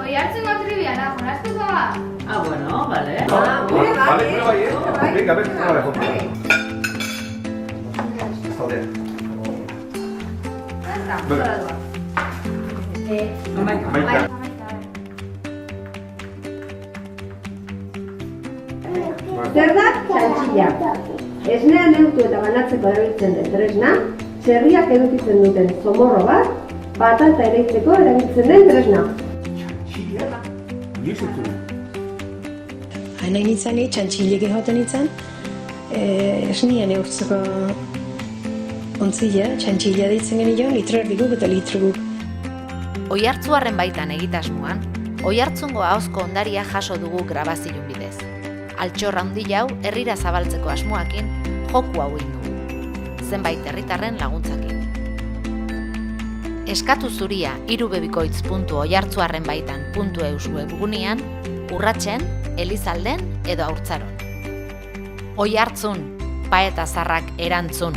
Oihartzungo triviana, jolastuko ba? Ah, bueno, vale. Vale, prueba ahí, Venga, a ver, prueba, compra. Joder. Venga. Zer da txantxilla? Esnea neurtu eta banatzeko erabiltzen den tresna, txerriak edukitzen duten zomorro bat, patata ereitzeko erabiltzen den tresna. Hain nahi nintzen, txantxilek egoten nintzen, esnea neurtzeko ontzila, txantxila deitzen genion, litro erdikuk eta litro guk. Oihartzuarren baitan egitasmoan, Oihartzungo ahozko ondaria jaso dugu grabazioen bidez. Altxor handi hau herrira zabaltzeko asmoakin joku hau egin dugu. Zenbait herritarren laguntzakin. Eskatu zuria irubebikoitz.oihartzuarrenbaitan.eus webgunean, Urratsen, Elizalden edo Haurtzaron. Oihartzun, paeta zarrak erantzun.